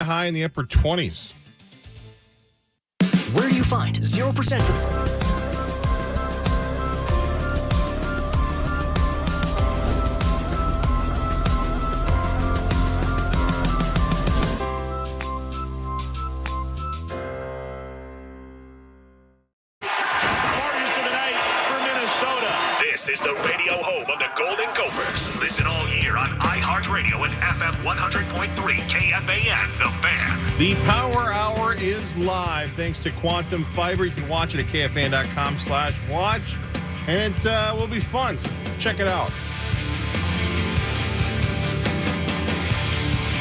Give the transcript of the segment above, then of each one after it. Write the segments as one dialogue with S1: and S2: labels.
S1: High in the upper 20s.
S2: Where do you find 0% for...
S3: This is the radio home of the Golden Gophers. Listen all year on iHeartRadio and FM 100.3 KFAN, The Fan.
S1: The Power Hour is live thanks to Quantum Fiber. You can watch it at KFAN.com/watch, and it will be fun. So check it out.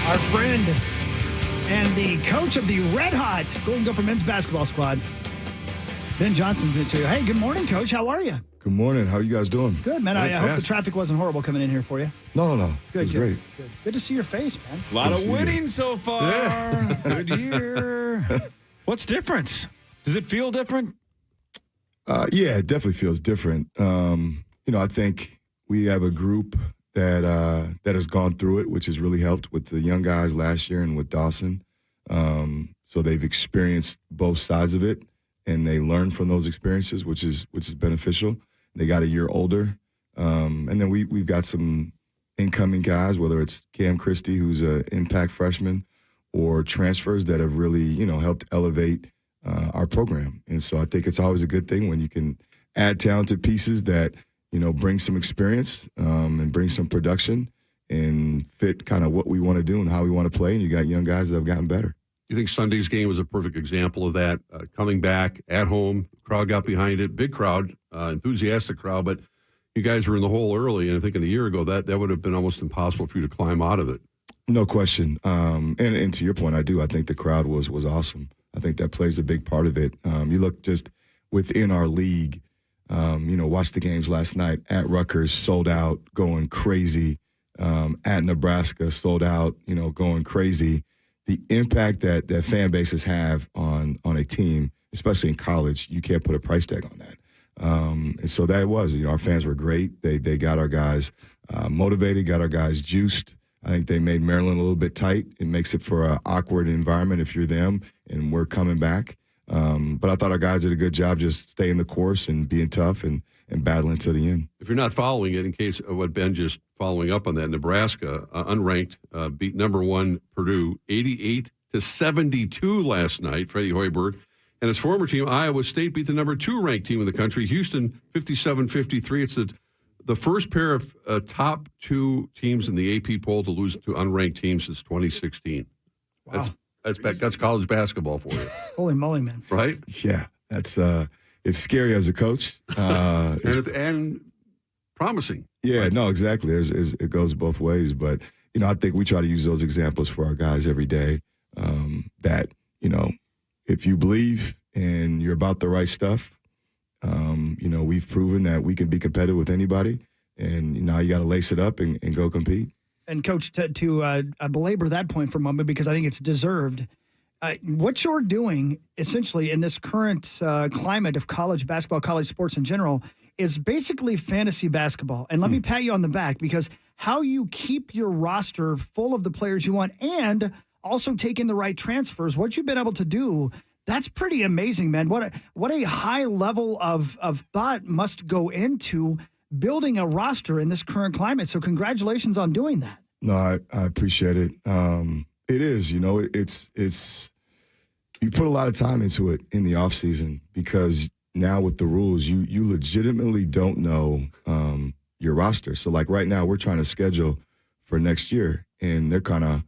S4: Our friend and the coach of the Red Hot Golden Gopher men's basketball squad, Ben Johnson's into you. Hey, good morning, Coach. How are you?
S5: Good morning. How are you guys doing?
S4: Good, man. I hope the traffic wasn't horrible coming in here for you.
S5: No.
S4: Good,
S5: it was great.
S4: Good to see your face, man.
S6: A lot of winning so far. Yeah. Good year. What's different? Does it feel different?
S5: Yeah, it definitely feels different. I think we have a group that has gone through it, which has really helped with the young guys last year and with Dawson. So they've experienced both sides of it, and they learn from those experiences, which is beneficial. They got a year older. And then we've got some incoming guys, whether it's Cam Christie, who's an impact freshman, or transfers that have really, helped elevate our program. And so I think it's always a good thing when you can add talented pieces that, bring some experience and bring some production and fit kind of what we want to do and how we want to play. And you got young guys that have gotten better.
S7: You think Sunday's game was a perfect example of that? Coming back at home, crowd got behind it, big crowd, enthusiastic crowd, but you guys were in the hole early, and I think a year ago that would have been almost impossible for you to climb out of it.
S5: No question. And to your point, I think the crowd was awesome. I think that plays a big part of it. You look just within our league, watch the games last night at Rutgers, sold out, going crazy. At Nebraska, sold out, going crazy. The impact that fan bases have on a team, especially in college, you can't put a price tag on that. And so that was, our fans were great. They got our guys motivated, got our guys juiced. I think they made Maryland a little bit tight. It makes it for an awkward environment if you're them, and we're coming back. But I thought our guys did a good job just staying the course and being tough and battling to the end.
S7: If you're not following it, in case of what Ben just following up on that, Nebraska, unranked, beat number one Purdue 88-72 last night, Freddie Hoiberg. And his former team, Iowa State, beat the number two ranked team in the country, Houston, 57-53. It's the first pair of top two teams in the AP poll to lose to unranked teams since 2016.
S4: Wow.
S7: That's college basketball for you.
S4: Holy moly, man.
S5: Right? Yeah, that's it's scary as a coach.
S7: And promising.
S5: Yeah,
S7: right?
S5: No, exactly. It goes both ways. But, I think we try to use those examples for our guys every day that, if you believe and you're about the right stuff, we've proven that we can be competitive with anybody. And now you got to lace it up and go compete.
S4: And, Coach, to belabor that point for a moment, because I think it's deserved, what you're doing essentially in this current climate of college basketball, college sports in general, is basically fantasy basketball. And let me pat you on the back, because how you keep your roster full of the players you want and also take in the right transfers, what you've been able to do, that's pretty amazing, man. What a high level of thought must go into building a roster in this current climate. So congratulations on doing that.
S5: No, I appreciate it. It is, it's you put a lot of time into it in the off season, because now with the rules, you legitimately don't know your roster. So like right now, we're trying to schedule for next year, and they're kind of,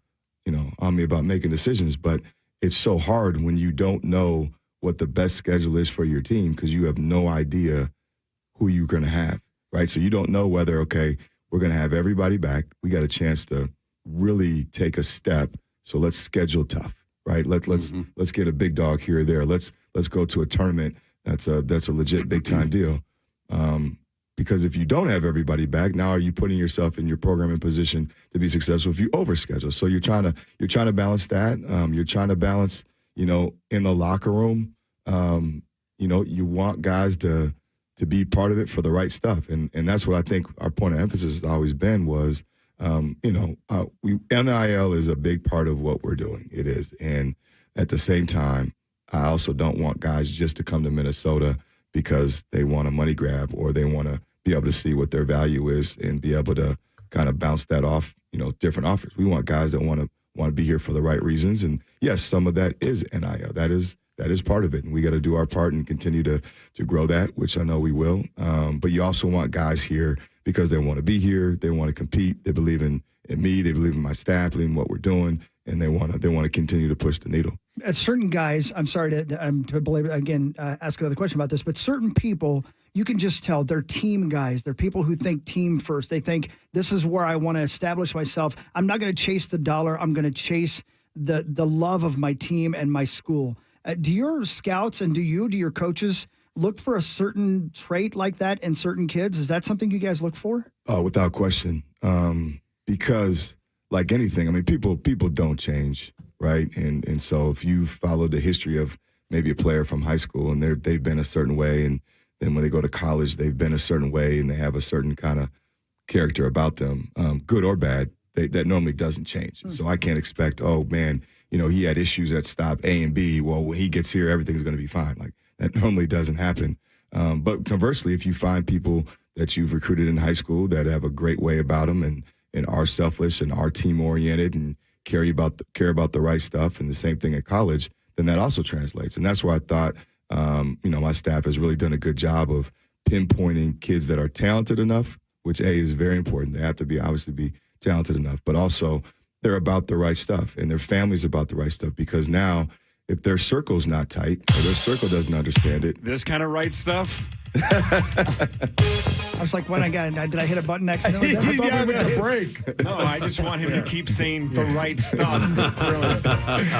S5: on me about making decisions, but it's so hard when you don't know what the best schedule is for your team, because you have no idea who you're going to have, right? So you don't know whether, okay, we're going to have everybody back. We got a chance to really take a step. So let's schedule tough, right? Let's get a big dog here or there. Let's go to a tournament. That's a legit big time deal. Because if you don't have everybody back, now are you putting yourself in your program in position to be successful if you overschedule? So you're trying to balance that. You're trying to balance, in the locker room. You want guys to be part of it for the right stuff. And that's what I think our point of emphasis has always been was NIL is a big part of what we're doing. It is. And at the same time, I also don't want guys just to come to Minnesota because they want a money grab or they want to be able to see what their value is and be able to kind of bounce that off, different offers. We want guys that want to be here for the right reasons. And yes, some of that is NIL. That is part of it. And we got to do our part and continue to grow that, which I know we will. But you also want guys here because they want to be here. They want to compete. They believe in me. They believe in my staff, believe in what we're doing. And they want to continue to push the needle.
S4: Certain guys, I'm sorry to belabor again, ask another question about this, but certain people, you can just tell they're team guys. They're people who think team first. They think this is where I want to establish myself. I'm not going to chase the dollar. I'm going to chase the love of my team and my school. Do your scouts and do your coaches look for a certain trait like that in certain kids? Is that something you guys look for?
S5: Without question. Because like anything, I mean, people don't change, right? And so if you follow the history of maybe a player from high school and they've been a certain way, and then when they go to college, they've been a certain way and they have a certain kind of character about them, good or bad, that normally doesn't change. So I can't expect, oh, man, he had issues at stop A and B. Well, when he gets here, everything's going to be fine. Like, that normally doesn't happen. But conversely, if you find people that you've recruited in high school that have a great way about them and are selfless and are team-oriented and care about the right stuff, and the same thing at college, then that also translates. And that's where I thought, my staff has really done a good job of pinpointing kids that are talented enough, which, A, is very important. They have to obviously be talented enough, but also they're about the right stuff and their family's about the right stuff, because now if their circle's not tight or their circle doesn't understand it.
S6: This kind of right stuff?
S4: I was like, did I hit a button accidentally? I thought we went to break.
S6: No, I just want him to keep saying the right stuff.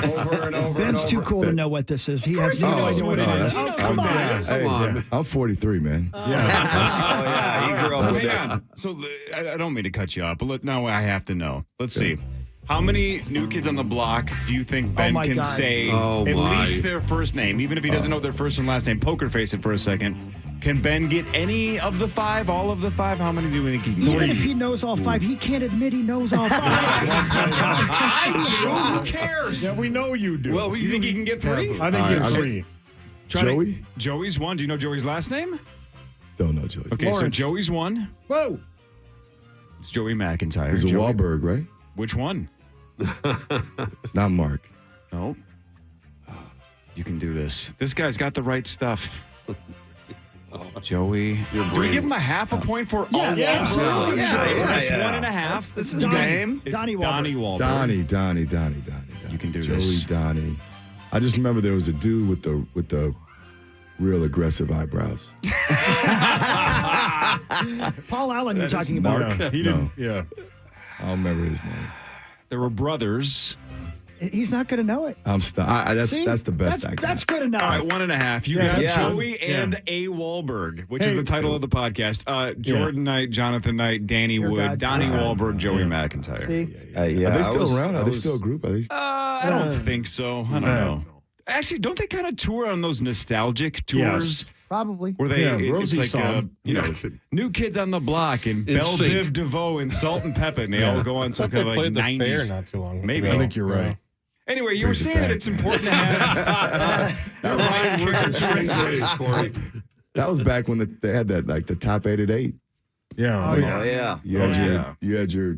S6: Over and over.
S4: Ben's too cool to know what this is. He has no idea what it is.
S6: Oh, come on.
S7: Come on.
S5: I'm 43, man.
S8: He grew up with that.
S6: So I don't mean to cut you off, but now I have to know. Let's see. How many new kids on the block do you think Ben can say at least their first name, even if he doesn't know their first and last name? Poker face it for a second. Can Ben get any of the five, all of the five? How many do we think he can get?
S4: Even if he knows all five, he can't admit he knows all five.
S6: I do. Who cares?
S8: Yeah, we know you do.
S6: Well, you think he can get three?
S8: I think he has three.
S5: Joey?
S6: Joey's one. Do you know Joey's last name?
S5: Don't know Joey.
S6: Okay, so Joey's one.
S8: Whoa.
S6: It's Joey McIntyre.
S5: He's a Wahlberg, right?
S6: Which one?
S5: It's not Mark.
S6: No. You can do this. This guy's got the right stuff. Joey. Do we give him a half a point for all?
S4: Yeah, absolutely.
S6: That's 1.5.
S8: This is game.
S6: It's
S4: Donnie Wahlberg.
S5: Donnie.
S6: You can do
S5: Joey,
S6: this.
S5: Donnie. I just remember there was a dude with the real aggressive eyebrows.
S4: Paul Allen, you're talking about.
S5: Mark?
S8: He didn't. Yeah.
S5: I don't remember his name.
S6: There were brothers.
S4: He's not going to know it.
S5: I'm stuck. That's the best I got.
S4: That's good enough.
S6: All right, 1.5. You got Joey and A. Wahlberg, which is the title of the podcast. Jordan Knight, Jonathan Knight, Danny Wood,
S4: God.
S6: Donnie Wahlberg, Joey McIntyre.
S4: See?
S5: Are they still around? Are they still a group? Are they?
S6: I don't think so. I don't know. Actually, don't they kind of tour on those nostalgic tours?
S8: Yes.
S4: Probably.
S6: Where they, it's
S8: Rosie
S6: like,
S8: song.
S6: New Kids on the Block and Belle
S7: Sync.
S6: Biv DeVoe and Salt and Pepper, and they all go on
S1: I
S6: some
S1: thought
S6: kind
S1: they
S6: of like
S1: played the
S6: 90s.
S1: fair not too long ago.
S6: Maybe.
S8: I think you're right.
S6: Anyway, you were
S5: Brings it
S6: saying that
S5: back,
S6: it's
S5: man.
S6: important to have the right characteristics.
S5: That was back when they had that, like the top 8 at 8.
S8: Yeah.
S2: Oh, yeah.
S5: You had your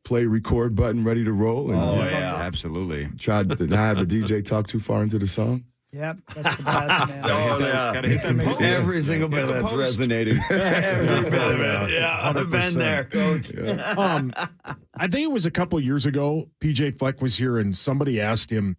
S5: play record button ready to roll, and
S6: Absolutely.
S5: tried to not have the DJ talk too far into the song.
S4: Yep, that's the best, man.
S2: Oh, yeah.
S6: Gotta hit that post.
S2: Every single bit of that's resonating. Every bit of it. Yeah, I've been there, coach.
S8: I think it was a couple years ago. PJ Fleck was here, and somebody asked him,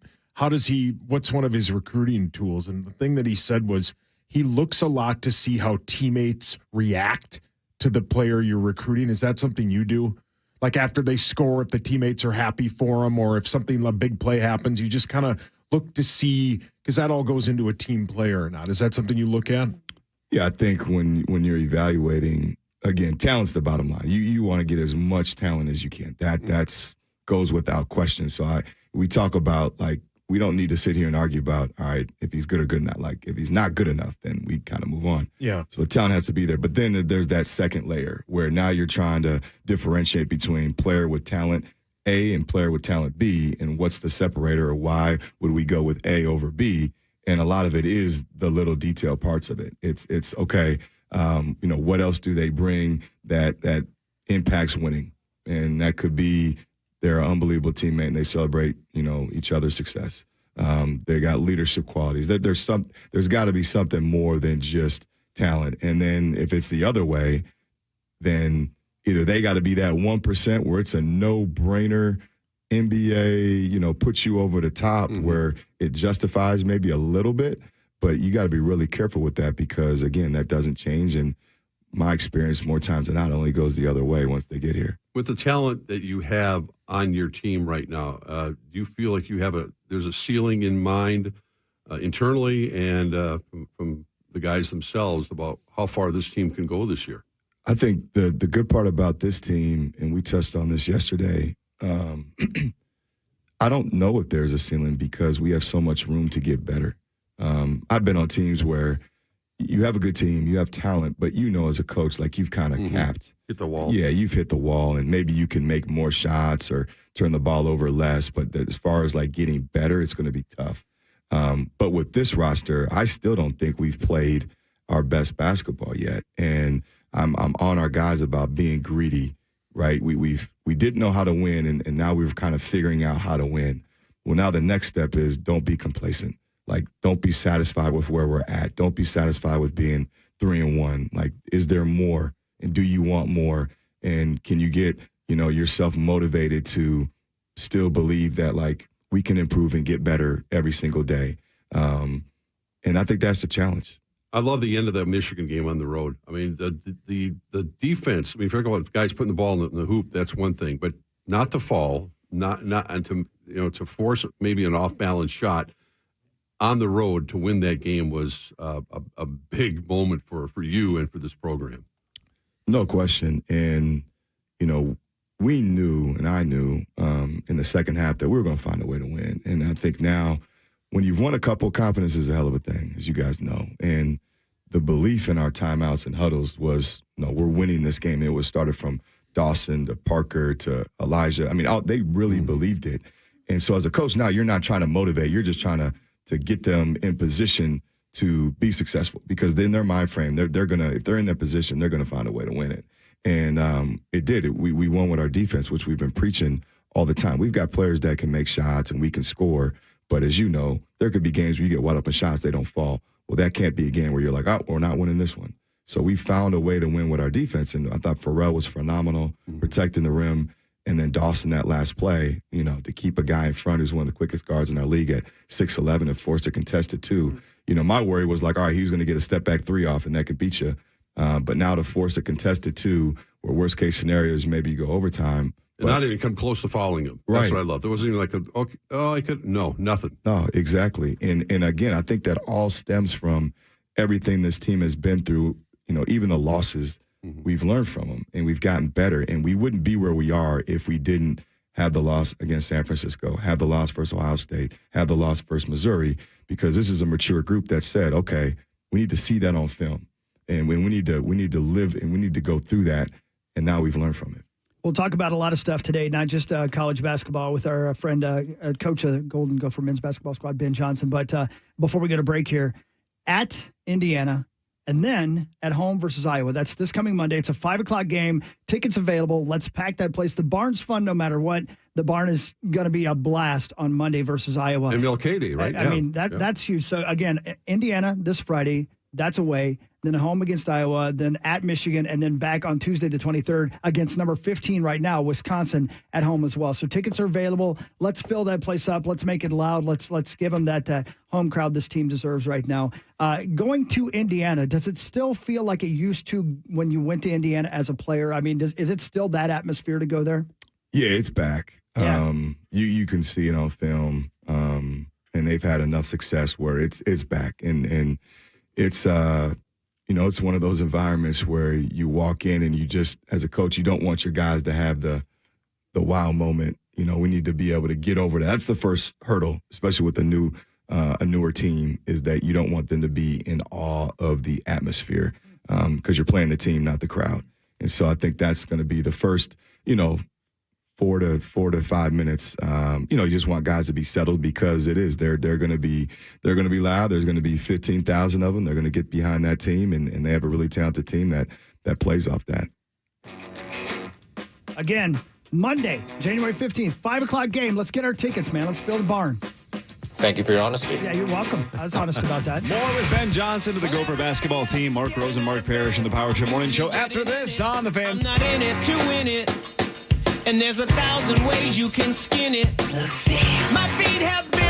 S8: what's one of his recruiting tools? And the thing that he said was he looks a lot to see how teammates react to the player you're recruiting. Is that something you do? Like after they score, if the teammates are happy for them, or if a big play happens, you just kind of look to see, because that all goes into a team player or not. Is that something you look at?
S5: Yeah, I think when you're evaluating, again, talent's the bottom line. You want to get as much talent as you can. That's goes without question. So we talk about like we don't need to sit here and argue about, all right, if he's good or good enough. Like, if he's not good enough, then we kind of move on.
S8: Yeah.
S5: So the talent has to be there. But then there's that second layer where now you're trying to differentiate between player with talent A and player with talent B, and what's the separator, or why would we go with A over B? And a lot of it is the little detail parts of it. It's okay, what else do they bring that impacts winning? And that could be they're an unbelievable teammate and they celebrate, each other's success. They got leadership qualities. There's got to be something more than just talent. And then if it's the other way, then either they got to be that 1% where it's a no-brainer NBA, puts you over the top, where it justifies maybe a little bit, but you got to be really careful with that because, again, that doesn't change. And my experience more times than not only goes the other way once they get here.
S7: With the talent that you have on your team right now, do you feel like there's a ceiling in mind internally and from the guys themselves about how far this team can go this year?
S5: I think the good part about this team, and we touched on this yesterday, I don't know if there's a ceiling because we have so much room to get better. I've been on teams where you have a good team, you have talent, but as a coach, like you've kind of capped.
S7: Hit the wall.
S5: Yeah, you've hit the wall, and maybe you can make more shots or turn the ball over less, but as far as like getting better, it's going to be tough. But with this roster, I still don't think we've played our best basketball yet. And I'm on our guys about being greedy, right? We didn't know how to win, and now we're kind of figuring out how to win. Well, now the next step is don't be complacent. Like, don't be satisfied with where we're at. Don't be satisfied with being 3-1. Like, is there more? And do you want more? And can you get, yourself motivated to still believe that, like, we can improve and get better every single day? And I think that's the challenge.
S7: I love the end of that Michigan game on the road. I mean, the defense. I mean, if you're talking about guys putting the ball in the hoop, that's one thing, but not to fall, and to force maybe an off balance shot on the road to win that game was a big moment for you and for this program.
S5: No question, and we knew, and I knew in the second half that we were going to find a way to win, and I think now, when you've won a couple, confidence is a hell of a thing, as you guys know. And the belief in our timeouts and huddles was, we're winning this game. It was started from Dawson to Parker to Elijah. I mean, they really believed it. And so as a coach now, you're not trying to motivate. You're just trying to get them in position to be successful because in their mind frame, they're going to, if they're in their position, they're going to find a way to win it. And it did. We won with our defense, which we've been preaching all the time. We've got players that can make shots and we can score. But as you know, there could be games where you get wide open shots, they don't fall. Well, that can't be a game where you're like, we're not winning this one. So we found a way to win with our defense, and I thought Pharrell was phenomenal, protecting the rim, and then Dawson that last play, to keep a guy in front who's one of the quickest guards in our league at 6'11" and forced a contested two. My worry was like, all right, he's going to get a step-back three off, and that could beat you. But now to force a contested two, where worst-case scenario is maybe you go overtime,
S7: and not even come close to fouling him. That's right. What I love. There wasn't even like nothing.
S5: No, exactly. And again, I think that all stems from everything this team has been through, even the losses, we've learned from them and we've gotten better. And we wouldn't be where we are if we didn't have the loss against San Francisco, have the loss versus Ohio State, have the loss versus Missouri, because this is a mature group that said, okay, we need to see that on film. And we need to live and we need to go through that. And now we've learned from it.
S4: We'll talk about a lot of stuff today, not just college basketball with our friend, coach of the Golden Gopher men's basketball squad, Ben Johnson. But before we go to break here, at Indiana and then at home versus Iowa. That's this coming Monday. It's a 5 o'clock game. Tickets available. Let's pack that place. The Barn's fun no matter what. The Barn is going to be a blast on Monday versus Iowa.
S7: And Milcady, right?
S4: I mean, that's huge. So, again, Indiana this Friday. That's away. Then home against Iowa, then at Michigan, and then back on Tuesday the 23rd against number 15 right now, Wisconsin, at home as well. So tickets are available. Let's fill that place up. Let's make it loud. Let's give them that home crowd this team deserves right now. Going to Indiana, does it still feel like it used to when you went to Indiana as a player? I mean, is it still that atmosphere to go there?
S5: Yeah, it's back.
S4: Yeah.
S5: You can see it on film, and they've had enough success where it's back, and it's it's one of those environments where you walk in and you just, as a coach, you don't want your guys to have the wow moment, You know, we need to be able to get over that. That's the first hurdle, especially with a newer team, is that you don't want them to be in awe of the atmosphere because you're playing the team, not the crowd. And so I think that's going to be the first, 4 to 5 minutes. You just want guys to be settled because they're going to be loud. There's going to be 15,000 of them. They're going to get behind that team, and they have a really talented team that plays off that.
S4: Again, Monday, January 15th, 5 o'clock game. Let's get our tickets, man. Let's fill the barn.
S9: Thank you for your honesty.
S4: Yeah, you're welcome. I was honest about that.
S6: More with Ben Johnson of the Gopher basketball team, Mark Rose and Mark Parrish in the Power Trip Morning Show. After this on the Fan.
S10: I'm not in it to win it, and there's 1,000 ways you can skin it. My feet have been...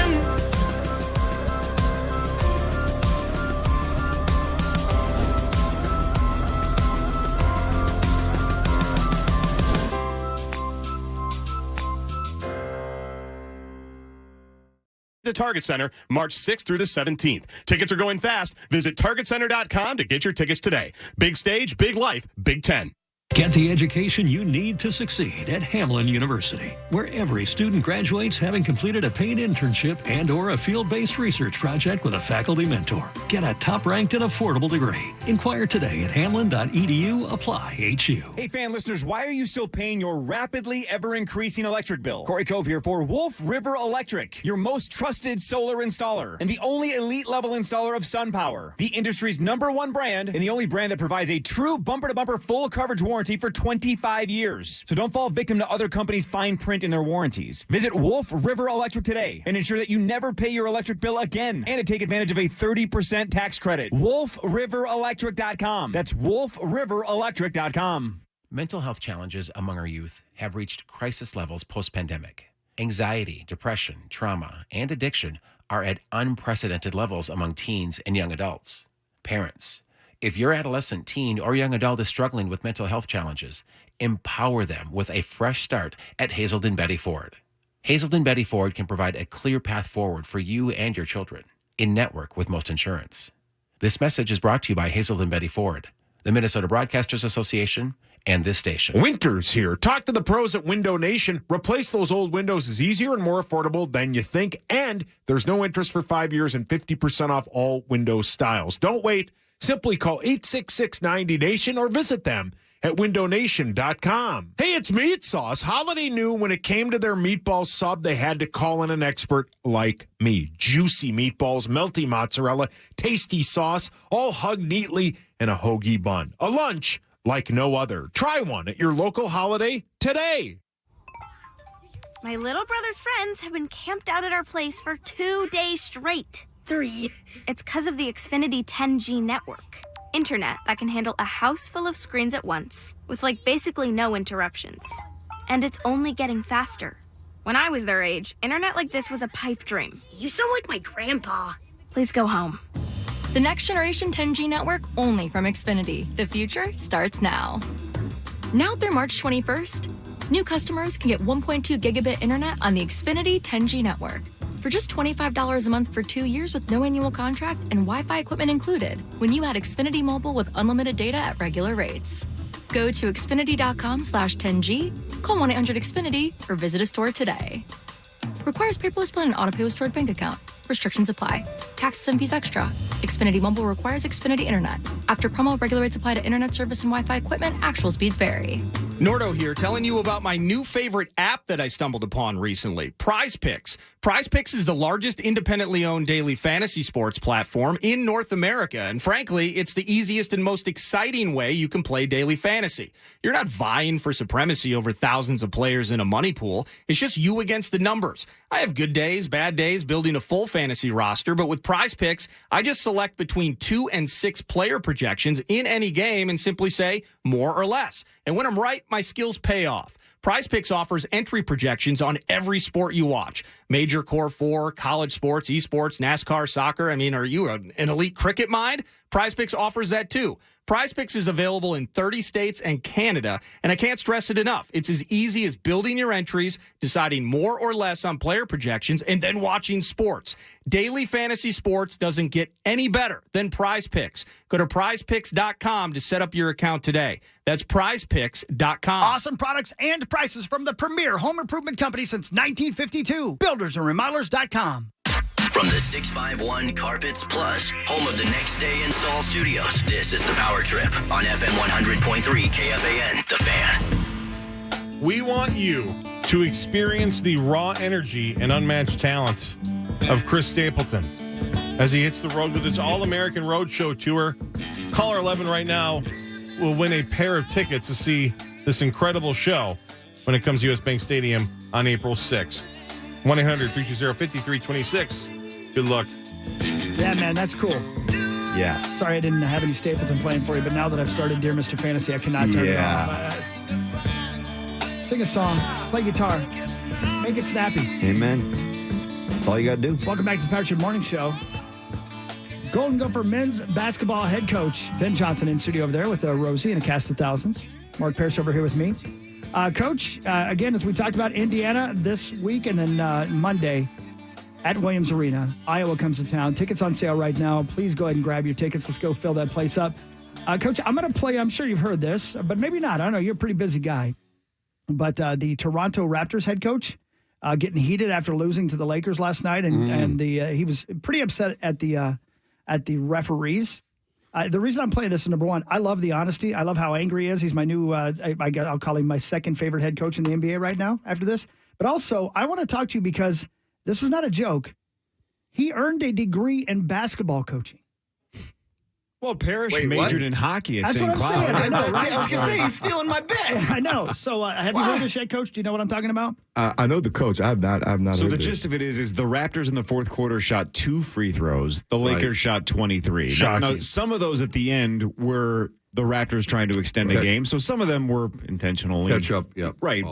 S11: The Target Center, March 6th through the 17th. Tickets are going fast. Visit targetcenter.com to get your tickets today. Big stage, big life, Big Ten.
S12: Get the education you need to succeed at Hamline University, where every student graduates having completed a paid internship and or a field-based research project with a faculty mentor. Get a top-ranked and affordable degree. Inquire today at hamline.edu. Apply HU.
S13: Hey, fan listeners, why are you still paying your rapidly ever-increasing electric bill? Corey Cove here for Wolf River Electric, your most trusted solar installer and the only elite-level installer of SunPower, the industry's #1 brand and the only brand that provides a true bumper-to-bumper full coverage warranty for 25 years. So don't fall victim to other companies' fine print in their warranties. Visit Wolf River Electric today and ensure that you never pay your electric bill again and to take advantage of a 30% tax credit. WolfRiverElectric.com. That's WolfRiverElectric.com.
S14: Mental health challenges among our youth have reached crisis levels post-pandemic. Anxiety, depression, trauma, and addiction are at unprecedented levels among teens and young adults. Parents, if your adolescent, teen, or young adult is struggling with mental health challenges, empower them with a fresh start at Hazelden Betty Ford. Hazelden Betty Ford can provide a clear path forward for you and your children, in network with most insurance. This message is brought to you by Hazelden Betty Ford, the Minnesota Broadcasters Association, and this station.
S8: Winter's here. Talk to the pros at Window Nation. Replace those old windows is easier and more affordable than you think, and there's no interest for 5 years and 50% off all window styles. Don't wait. Simply call 866-90-NATION or visit them at windownation.com. Hey, it's Meat Sauce. Holiday knew when it came to their meatball sub, they had to call in an expert like me. Juicy meatballs, melty mozzarella, tasty sauce, all hugged neatly in a hoagie bun. A lunch like no other. Try one at your local Holiday today.
S15: My little brother's friends have been camped out at our place for 2 days straight. 3. It's because of the Xfinity 10G network. Internet that can handle a house full of screens at once, with basically no interruptions. And it's only getting faster. When I was their age, internet like this was a pipe dream.
S16: You sound like my grandpa.
S15: Please go home.
S17: The next generation 10G network only from Xfinity. The future starts now. Now through March 21st, new customers can get 1.2 gigabit internet on the Xfinity 10G network for just $25 a month for 2 years with no annual contract and Wi-Fi equipment included when you add Xfinity Mobile with unlimited data at regular rates. Go to Xfinity.com/10G, call 1-800-XFINITY, or visit a store today. Requires paperless bill and auto-pay with stored bank account. Restrictions apply. Taxes and fees extra. Xfinity Mobile requires Xfinity Internet. After promo, regular rates apply to internet service and Wi-Fi equipment. Actual speeds vary.
S13: Nordo here, telling you about my new favorite app that I stumbled upon recently, Prize Picks. Prize Picks is the largest independently owned daily fantasy sports platform in North America. And frankly, it's the easiest and most exciting way you can play daily fantasy. You're not vying for supremacy over thousands of players in a money pool. It's just you against the numbers. I have good days, bad days, building a full fantasy roster. But with Prize Picks, I just select between 2 and 6 player projections in any game and simply say more or less. And when I'm right, my skills pay off. Prize Picks offers entry projections on every sport you watch. Major Core 4, college sports, esports, NASCAR, soccer. I mean, are you an elite cricket mind? Prize Picks offers that too. Prize Picks is available in 30 states and Canada, and I can't stress it enough. It's as easy as building your entries, deciding more or less on player projections, and then watching sports. Daily fantasy sports doesn't get any better than Prize Picks. Go to prizepicks.com to set up your account today. That's prizepicks.com.
S4: Awesome products and prices from the premier home improvement company since 1952. Buildersandremodelers.com.
S18: From the 651 Carpets Plus, home of the Next Day Install Studios, this is the Power Trip on FM 100.3 KFAN, The Fan.
S1: We want you to experience the raw energy and unmatched talent of Chris Stapleton as he hits the road with his All-American Roadshow Tour. Caller 11 right now will win a pair of tickets to see this incredible show when it comes to US Bank Stadium on April 6th. 1-800-320-5326. Good luck.
S4: Yeah, man, that's cool.
S2: Yes.
S4: Sorry I didn't have any Stapleton playing for you, but now that I've started Dear Mr. Fantasy, I cannot turn it off. Sing a song, play guitar, make it snappy.
S2: Amen. That's all you got to do.
S4: Welcome back to the Power Trip Morning Show. Golden Gopher men's basketball head coach Ben Johnson in studio over there with Rosie and a cast of thousands. Mark Parrish over here with me. Coach, again, as we talked about, Indiana this week and then Monday at Williams Arena. Iowa comes to town. Tickets on sale right now. Please go ahead and grab your tickets. Let's go fill that place up. Coach, I'm going to play, I'm sure you've heard this, but maybe not. I don't know. You're a pretty busy guy. But the Toronto Raptors head coach getting heated after losing to the Lakers last night, and he was pretty upset at the referees. The reason I'm playing this is, number one, I love the honesty. I love how angry he is. He's my new, I'll call him my second favorite head coach in the NBA right now after this. But also, I want to talk to you because this is not a joke. He earned a degree in basketball coaching.
S6: Well, Parrish majored in hockey at St. Cloud.
S4: I know, right?
S2: I was going to say, he's stealing my bet.
S4: I know. So have you heard this yet, Coach? Do you know what I'm talking about?
S5: I know the coach. I have not
S6: So
S5: heard
S6: the
S5: this.
S6: gist of it is the Raptors in the fourth quarter shot 2 free throws. The Lakers shot 23. Now, some of those at the end were the Raptors trying to extend the game. So some of them were intentionally.
S7: Catch up, yeah.
S6: Right,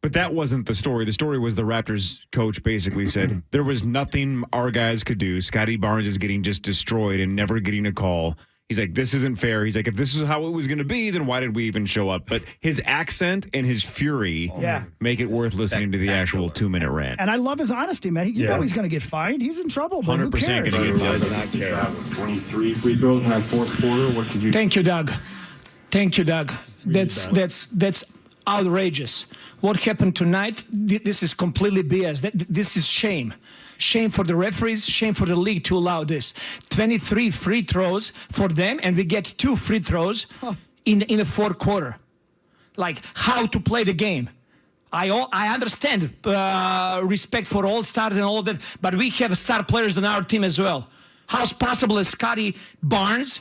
S6: but that wasn't the story. The story was the Raptors coach basically said there was nothing our guys could do. Scotty Barnes is getting just destroyed and never getting a call. He's like, this isn't fair. He's like, if this is how it was going to be, then why did we even show up? But his accent and his fury make it worth listening to the actual 2-minute rant.
S4: And I love his honesty, man. You know he's going to get fined. He's in trouble, but
S6: 100%
S4: who cares?
S6: going to get fined.
S19: 23 free throws in that fourth quarter. What could you?
S20: Thank you, Doug. That's outrageous. What happened tonight? This is completely BS. This is shame. Shame for the referees, shame for the league to allow this. 23 free throws for them, and we get 2 free throws in the fourth quarter. Like, how to play the game. I understand respect for all stars and all that, but we have star players on our team as well. How's possible that Scotty Barnes,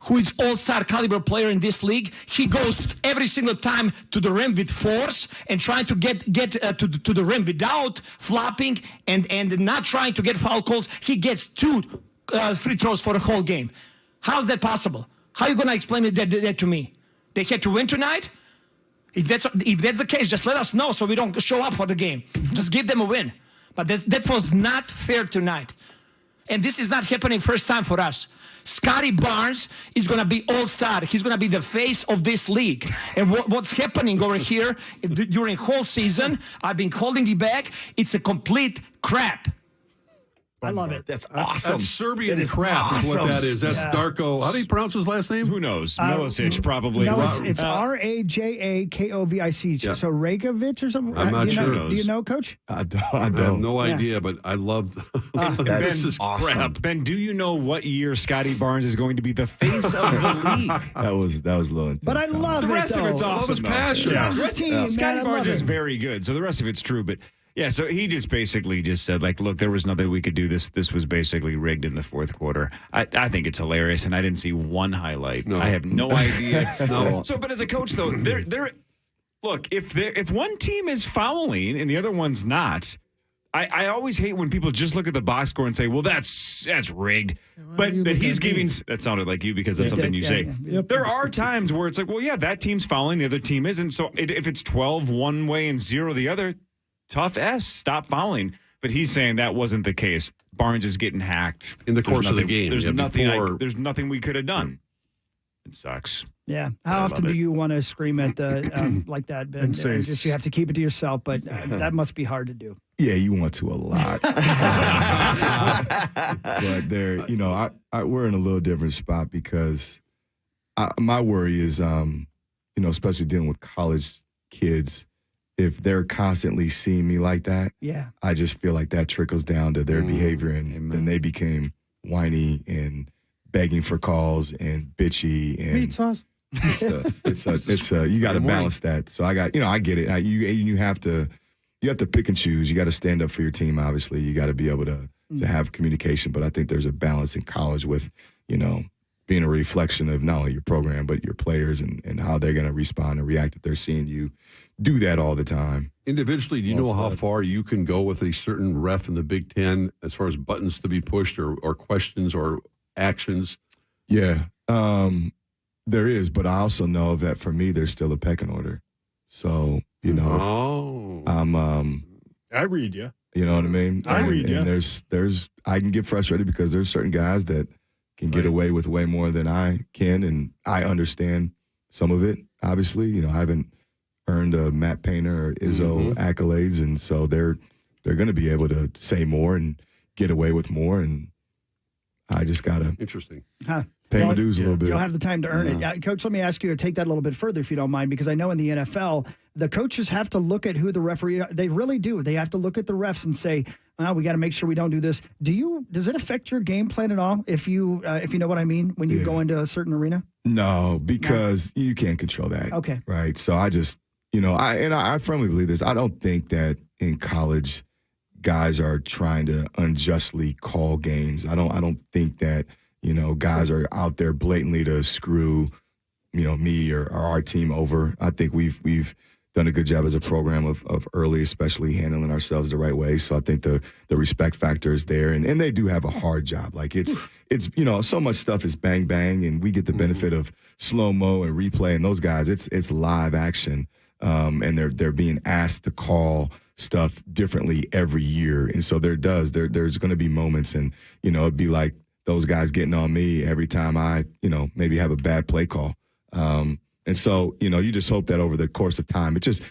S20: who is all-star caliber player in this league, he goes every single time to the rim with force and trying to get to the rim without flopping and not trying to get foul calls. He gets 2 free throws for the whole game. How's that possible? How are you going to explain that to me? They had to win tonight? If that's the case, just let us know so we don't show up for the game. Just give them a win. But that was not fair tonight. And this is not happening first time for us. Scotty Barnes is going to be all-star. He's going to be the face of this league. And what's happening over here during whole season, I've been calling it back, it's a complete crap.
S4: I love it.
S2: That's awesome.
S7: That's Serbian crap is what that is. That's Darko. How do you pronounce his last name?
S6: Who knows? Milicic, probably.
S4: No, it's Rajakovic.
S7: Yeah.
S4: So Rakovic or something?
S7: I'm not sure.
S4: Do you know, Coach?
S5: I don't.
S7: I have no idea, but I love
S6: this is
S2: awesome.
S6: crap. Ben, do you know what year Scotty Barnes is going to be the face of the league?
S5: That was a little intense.
S4: But I love
S6: the rest of it's
S7: I
S6: awesome.
S7: love his passion.
S4: Yeah. His team,
S6: Scotty
S4: man,
S6: Barnes is
S4: it.
S6: very good, so the rest of it's true. But yeah, so he just basically said, like, look, there was nothing we could do. This was basically rigged in the fourth quarter. I think it's hilarious, and I didn't see one highlight.
S7: No.
S6: I have no idea.
S7: No.
S6: So, but as a coach, though, look, if one team is fouling and the other one's not, I always hate when people just look at the box score and say, well, that's rigged. But he's giving – that sounded like you because that's something you say.
S4: Yeah.
S6: There are times where it's like, well, yeah, that team's fouling, the other team isn't. So if it's 12 one way and 0 the other, tough S, stop fouling. But he's saying that wasn't the case. Barnes is getting hacked
S7: in the course of the game.
S6: There's
S7: yeah,
S6: nothing. There's nothing we could have done. It sucks.
S4: Yeah. How often do you want to scream at like that, Ben?
S8: And say,
S4: just you have to keep it to yourself, but that must be hard to do.
S5: Yeah, you want to a lot. But there, we're in a little different spot because my worry is, especially dealing with college kids, if they're constantly seeing me like that, I just feel like that trickles down to their behavior, and then they became whiny and begging for calls and bitchy and
S8: meat sauce.
S5: It's you got to balance that. So I get it. You have to pick and choose. You got to stand up for your team. Obviously, you got to be able to have communication. But I think there's a balance in college with being a reflection of not only your program but your players and how they're going to respond and react if they're seeing you do that all the time.
S7: Individually, do you know how far you can go with a certain ref in the Big Ten as far as buttons to be pushed or questions or actions?
S5: Yeah, there is, but I also know that for me, there's still a pecking order. So,
S8: I read you.
S5: You know what I mean?
S8: I read you.
S5: And there's I can get frustrated because there's certain guys that can get away with way more than I can, and I understand some of it, obviously. I haven't earned a Matt Painter or Izzo accolades, and so they're going to be able to say more and get away with more, and I just got to pay my dues a little bit.
S4: You'll have the time to earn it. Yeah, Coach, let me ask you to take that a little bit further if you don't mind, because I know in the NFL, the coaches have to look at who the referee, they really do. They have to look at the refs and say, we got to make sure we don't do this. Does it affect your game plan at all if you know what I mean when you go into a certain arena?
S5: No, because you can't control that.
S4: Okay.
S5: Right. So I just, I firmly believe this. I don't think that in college guys are trying to unjustly call games. I don't think that, guys are out there blatantly to screw, me or our team over. I think we've done a good job as a program of early, especially handling ourselves the right way. So I think the respect factor is there, and they do have a hard job. Like it's so much stuff is bang bang, and we get the benefit of slow mo and replay. And those guys, it's live action, and they're being asked to call stuff differently every year. And so there's going to be moments, and it'd be like those guys getting on me every time I maybe have a bad play call. And so, you just hope that over the course of time, it just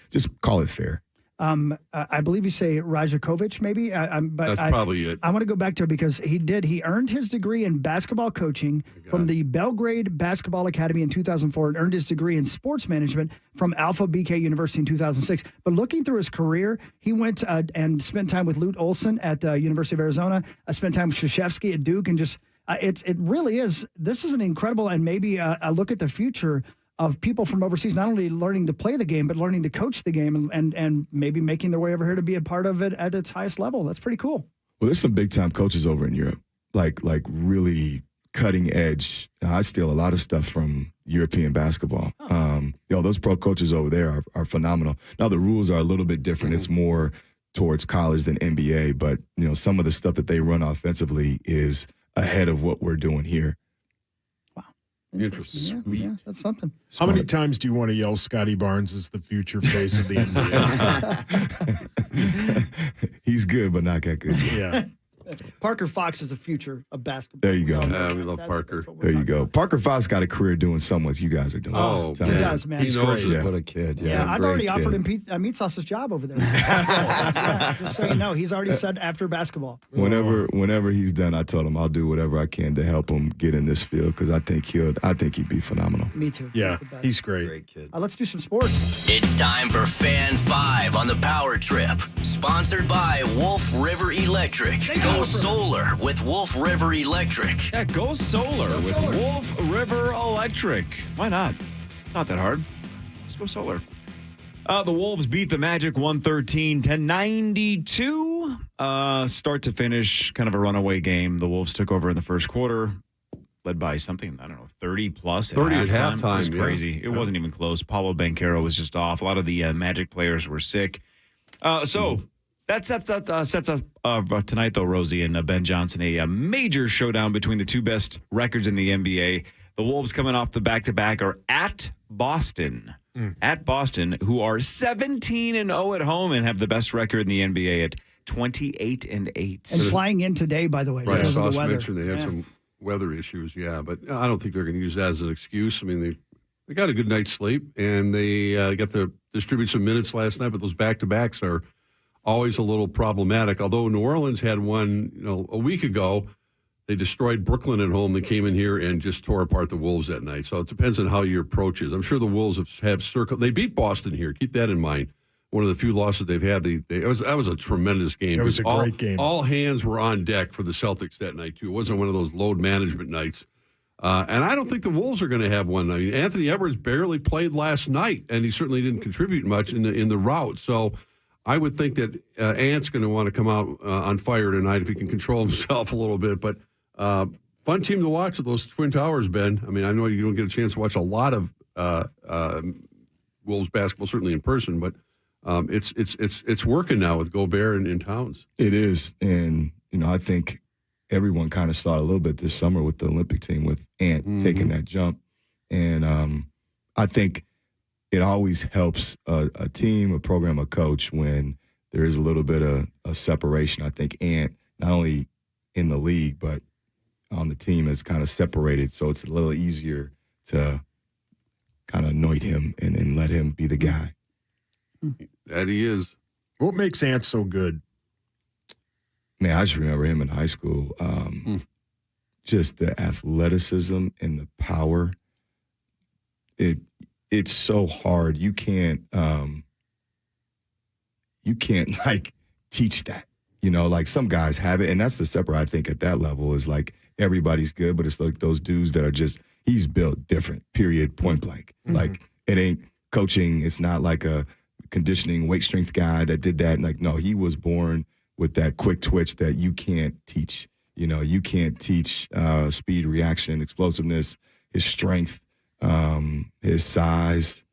S5: call it fair.
S4: I believe you say Rajakovic, maybe. But
S7: that's probably it.
S4: I want to go back to it because he earned his degree in basketball coaching from the Belgrade Basketball Academy in 2004 and earned his degree in sports management from Alpha BK University in 2006. But looking through his career, he went and spent time with Lute Olson at the University of Arizona, spent time with Krzyzewski at Duke, and just it really is. This is an incredible and maybe a look at the future of people from overseas, not only learning to play the game, but learning to coach the game and maybe making their way over here to be a part of it at its highest level. That's pretty cool.
S5: Well, there's some big time coaches over in Europe, like really cutting edge. I steal a lot of stuff from European basketball. Those pro coaches over there are phenomenal. Now the rules are a little bit different. It's more towards college than NBA, but some of the stuff that they run offensively is ahead of what we're doing here.
S7: Interesting.
S4: Yeah, that's something.
S8: How many times do you want to yell Scotty Barnes is the future face of the NBA?
S5: He's good, but not that good.
S8: Yeah.
S4: Parker Fox is the future of basketball.
S5: There you go.
S7: We love Parker.
S5: There you go. Parker Fox got a career doing something what you guys are doing.
S4: Oh, he does, man.
S7: He knows it.
S5: What a kid.
S4: Yeah, I've already offered him Meat Sauce's job over there. Just so you know, he's already said after basketball.
S5: Whenever he's done, I told him I'll do whatever I can to help him get in this field because I think he'd be phenomenal.
S4: Me too.
S8: Yeah, he's great.
S2: Great kid.
S4: Let's do some sports.
S18: It's time for Fan 5 on the Power Trip. Sponsored by Wolf River Electric. Go solar with Wolf River Electric.
S6: Yeah, go solar with Wolf River Electric. Why not? It's not that hard. Let's go solar. The Wolves beat the Magic 113-92. Start to finish, kind of a runaway game. The Wolves took over in the first quarter, led by something, 30 plus.
S7: 30 at halftime.
S6: It was crazy. It wasn't even close. Paulo Banchero was just off. A lot of the Magic players were sick. So that sets up tonight, though, Rosie and Ben Johnson, a major showdown between the two best records in the NBA. The Wolves coming off the back-to-back are at Boston. At Boston, who are 17-0 at home and have the best record in the NBA at 28-8.
S4: And flying in today, by the way,
S7: Right,
S4: because of
S7: Sauce
S4: the weather.
S7: mentioned they had some weather issues, but I don't think they're going to use that as an excuse. I mean, they got a good night's sleep, and they got to distribute some minutes last night, but those back-to-backs are always a little problematic. Although New Orleans had one, a week ago, they destroyed Brooklyn at home. They came in here and just tore apart the Wolves that night. So it depends on how your approach is. I'm sure the Wolves have circled. They beat Boston here. Keep that in mind. One of the few losses they've had. That was a tremendous game.
S8: It was a great game.
S7: All hands were on deck for the Celtics that night, too. It wasn't one of those load management nights. And I don't think the Wolves are going to have one. I mean, Anthony Edwards barely played last night, and he certainly didn't contribute much in the rout. So I would think that Ant's going to want to come out on fire tonight if he can control himself a little bit. But fun team to watch at those Twin Towers, Ben. I mean, I know you don't get a chance to watch a lot of Wolves basketball, certainly in person, but it's working now with Gobert and Towns.
S5: It is, and I think everyone kind of saw it a little bit this summer with the Olympic team with Ant taking that jump, and I think it always helps a team, a program, a coach when there is a little bit of a separation. I think Ant, not only in the league but on the team, is kind of separated, so it's a little easier to kind of anoint him and let him be the guy.
S7: That he is.
S8: What makes Ant so good?
S5: Man, I just remember him in high school. Just the athleticism and the power. It's so hard. You can't like teach that. Like some guys have it, and that's the separate. I think at that level is like everybody's good, but it's like those dudes that are just he's built different. Period. Point blank. Like it ain't coaching. It's not like a conditioning weight strength guy that did that. Like no, he was born with that quick twitch that you can't teach. You can't teach speed, reaction, explosiveness, his strength, his size.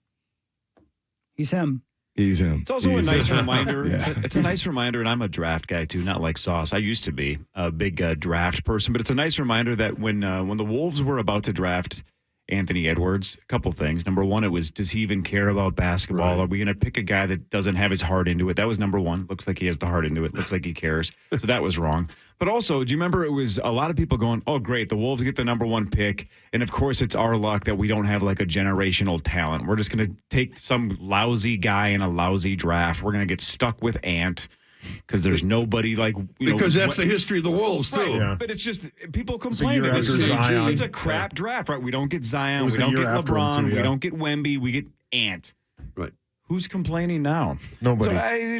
S4: He's him.
S5: He's him.
S6: It's also a nice reminder. It's a nice reminder, and I'm a draft guy too, not like Sauce. I used to be a big draft person, but it's a nice reminder that when the Wolves were about to draft Anthony Edwards, a couple things. Number one, it was, does he even care about basketball? Right. Are we going to pick a guy that doesn't have his heart into it? That was number one. Looks like he has the heart into it. Looks like he cares. So that was wrong. But also, do you remember it was a lot of people going, oh, great, the Wolves get the number one pick. And, of course, it's our luck that we don't have like a generational talent. We're just going to take some lousy guy in a lousy draft. We're going to get stuck with Ant. Because there's nobody like
S7: because that's the history of the Wolves too.
S6: Right.
S8: Yeah.
S6: But it's just people complain that it's a crap draft, right? We don't get Zion, we don't get LeBron, we don't get Wemby, we get Ant.
S7: Right.
S6: Who's complaining now?
S8: Nobody.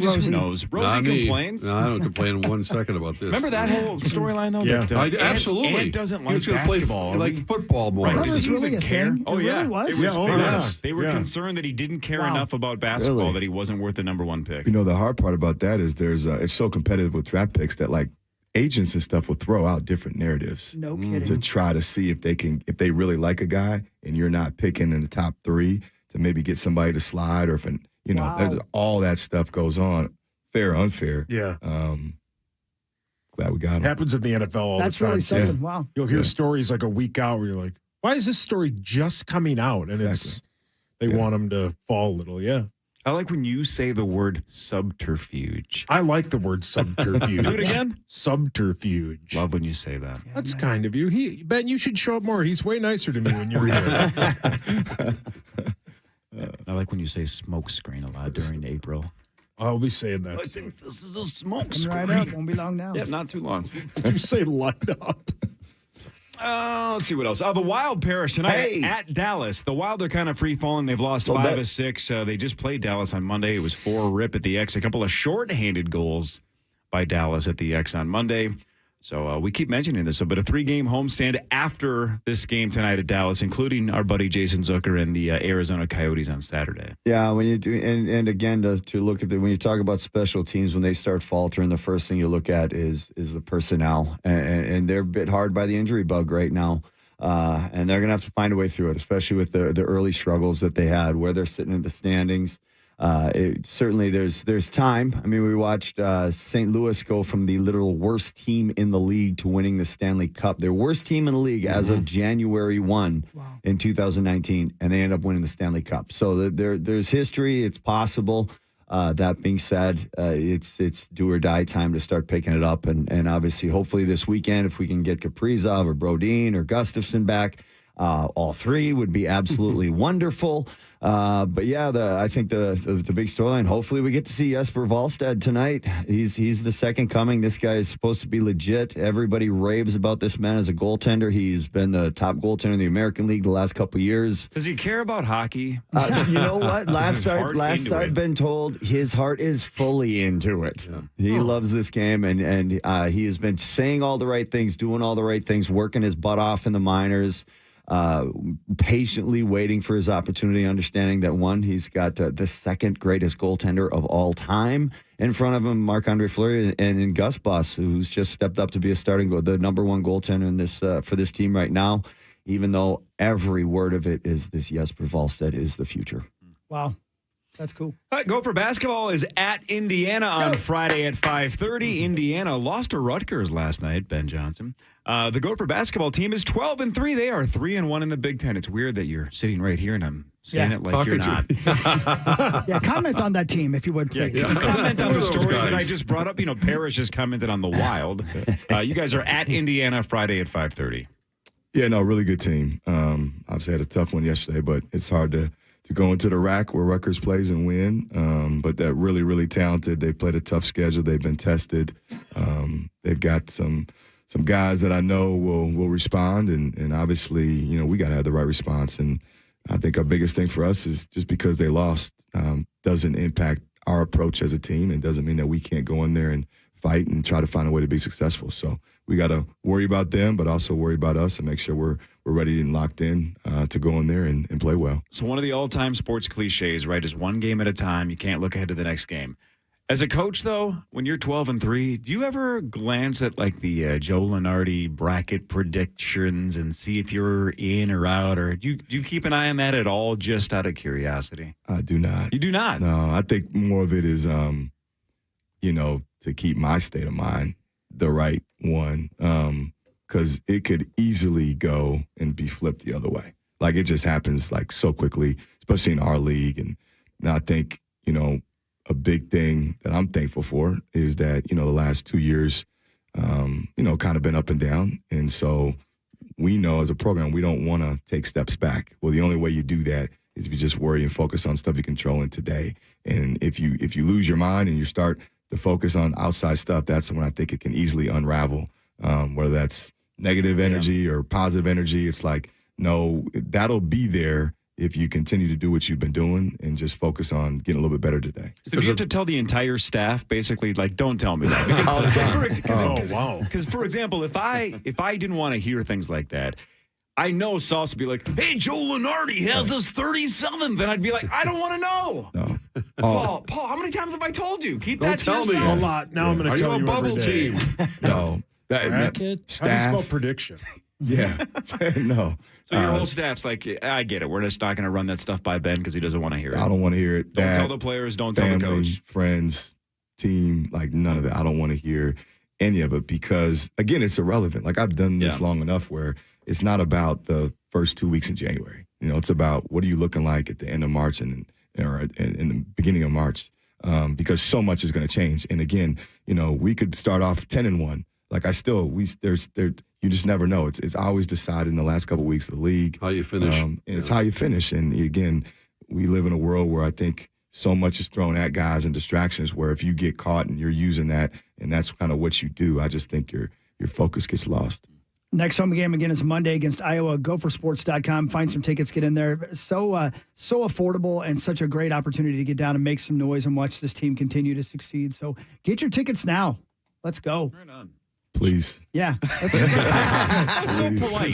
S6: Who knows? Rosie complains.
S7: No, I don't complain 1 second about this.
S6: Remember that whole storyline though?
S8: Yeah.
S6: That,
S7: absolutely.
S6: Ant doesn't like
S7: Play,
S6: basketball.
S7: like football more.
S6: Right.
S4: That
S6: Does
S4: was
S6: he
S4: really
S6: even
S4: a
S6: care?
S4: thing?
S6: Oh
S4: It
S6: yeah,
S4: really was?
S6: They were concerned that he didn't care enough about basketball that he wasn't worth the number one pick.
S5: The hard part about that is it's so competitive with draft picks that like agents and stuff will throw out different narratives.
S4: No kidding.
S5: To try to see if they really like a guy and you're not picking in the top 3 to maybe get somebody to slide or if there's all that stuff goes on, fair or unfair.
S8: Yeah.
S5: Glad we got him.
S8: Happens in the NFL all the time.
S4: That's really something. Wow.
S8: You'll hear stories like a week out where you're like, why is this story just coming out? And they want them to fall a little. Yeah.
S6: I like when you say the word subterfuge.
S8: I like the word subterfuge.
S6: Do it again.
S8: Subterfuge.
S6: Love when you say that.
S8: That's kind of you. Ben, you should show up more. He's way nicer to me when you're here.
S6: I like when you say smoke screen a lot during April.
S8: I'll be saying that.
S6: I think this is a smoke
S4: Coming
S6: screen.
S4: right up. Won't be long now.
S6: Yeah, not too long.
S8: You say light up.
S6: Let's see what else. The Wild Paris tonight at Dallas. The Wild are kind of free falling. They've lost 5 of 6. They just played Dallas on Monday. It was 4-rip at the X. A couple of short-handed goals by Dallas at the X on Monday. So we keep mentioning this, but a 3-game homestand after this game tonight at Dallas, including our buddy Jason Zucker and the Arizona Coyotes on Saturday.
S2: Yeah, when you do, and again to look at when you talk about special teams, when they start faltering, the first thing you look at is the personnel, and they're a bit hard by the injury bug right now, and they're gonna have to find a way through it, especially with the early struggles that they had, where they're sitting in the standings. Certainly there's time. I mean, we watched St. Louis go from the literal worst team in the league to winning the Stanley Cup. Their worst team in the league as of January 1 in 2019, and they end up winning the Stanley Cup. So there's history. It's possible. That being said, it's do or die time to start picking it up. And obviously, hopefully this weekend, if we can get Kaprizov or Brodin or Gustafson back, all three would be absolutely wonderful. But yeah, I think the big storyline, hopefully we get to see Jesper Wallstedt tonight. He's the second coming. This guy is supposed to be legit. Everybody raves about this man as a goaltender. He's been the top goaltender in the American League the last couple of years.
S6: Does he care about hockey?
S2: You know what? Last I've been told, his heart is fully into it. Yeah. He loves this game, and he has been saying all the right things, doing all the right things, working his butt off in the minors. Patiently waiting for his opportunity, understanding that he's got the second greatest goaltender of all time in front of him, Marc-Andre Fleury, and Gus Bus, who's just stepped up to be the number one goaltender in this for this team right now. Even though every word of it is this Jesper Wallstedt is the future.
S4: Wow. That's cool.
S6: Gopher basketball is at Indiana on Friday at 5:30. Indiana lost to Rutgers last night, Ben Johnson. The Gopher basketball team is 12-3. They are 3-1 in the Big Ten. It's weird that you're sitting right here and I'm saying it like you're not.
S4: Yeah, comment on that team if you would, please.
S6: Yeah. Comment on the story that I just brought up. Parrish just commented on the Wild. You guys are at Indiana Friday at 5:30.
S5: Yeah, no, really good team. Obviously had a tough one yesterday, but it's hard to go into the rack where Rutgers plays and win. But they're really, really talented. They played a tough schedule. They've been tested. They've got some guys that I know will respond. And obviously, we got to have the right response. And I think our biggest thing for us is just because they lost doesn't impact our approach as a team and doesn't mean that we can't go in there and fight and try to find a way to be successful. So we got to worry about them, but also worry about us and make sure we're ready and locked in to go in there and play well.
S6: So one of the all-time sports cliches, right, is one game at a time. You can't look ahead to the next game. As a coach, though, when you're 12-3, do you ever glance at like the Joe Lunardi bracket predictions and see if you're in or out, or do you keep an eye on that at all, just out of curiosity?
S5: I do not.
S6: You do not?
S5: No, I think more of it is, to keep my state of mind the right one, because it could easily go and be flipped the other way. Like it just happens like so quickly, especially in our league. And I think, a big thing that I'm thankful for is that, the last 2 years, kind of been up and down. And so we know as a program, we don't want to take steps back. Well, the only way you do that is if you just worry and focus on stuff you're controlling today. And if you lose your mind and you start to focus on outside stuff, that's when I think it can easily unravel, whether that's negative energy or positive energy. It's like, no, that'll be there if you continue to do what you've been doing and just focus on getting a little bit better today.
S6: So do you have to tell the entire staff, basically, like, don't tell me that?
S5: All the time.
S6: Wow. Because, for example, if I didn't want to hear things like that, I know Sauce would be like, hey, Joe Lunardi has us 37th. Then I'd be like, I don't want to know.
S5: No.
S6: Paul, how many times have I told you? Keep
S7: Don't
S6: that to
S7: tell me.
S6: yourself.
S8: A lot. Now I'm going to tell you
S7: a bubble
S8: every day.
S7: team?
S5: No.
S8: Bracket?
S5: Staff.
S8: How do you spell prediction?
S5: Yeah. No.
S6: So your whole staff's like, I get it. We're just not going to run that stuff by Ben because he doesn't want to hear it.
S5: I don't want to hear it.
S6: Don't tell the players. Don't tell the coach.
S5: Friends, team, like none of that. I don't want to hear any of it because, again, it's irrelevant. Like I've done this long enough where it's not about the first 2 weeks in January. It's about what are you looking like at the end of March or in the beginning of March, because so much is going to change. And again, we could start off 10-1. Like you just never know. It's always decided in the last couple of weeks of the league.
S7: How you finish.
S5: And it's how you finish. And again, we live in a world where I think so much is thrown at guys and distractions where if you get caught and you're using that and that's kind of what you do, I just think your focus gets lost.
S4: Next home game again is Monday against Iowa. Gophersports.com. Find some tickets, get in there. So affordable and such a great opportunity to get down and make some noise and watch this team continue to succeed. So get your tickets now. Let's go.
S6: Right on.
S5: Please.
S4: Yeah.
S6: So polite.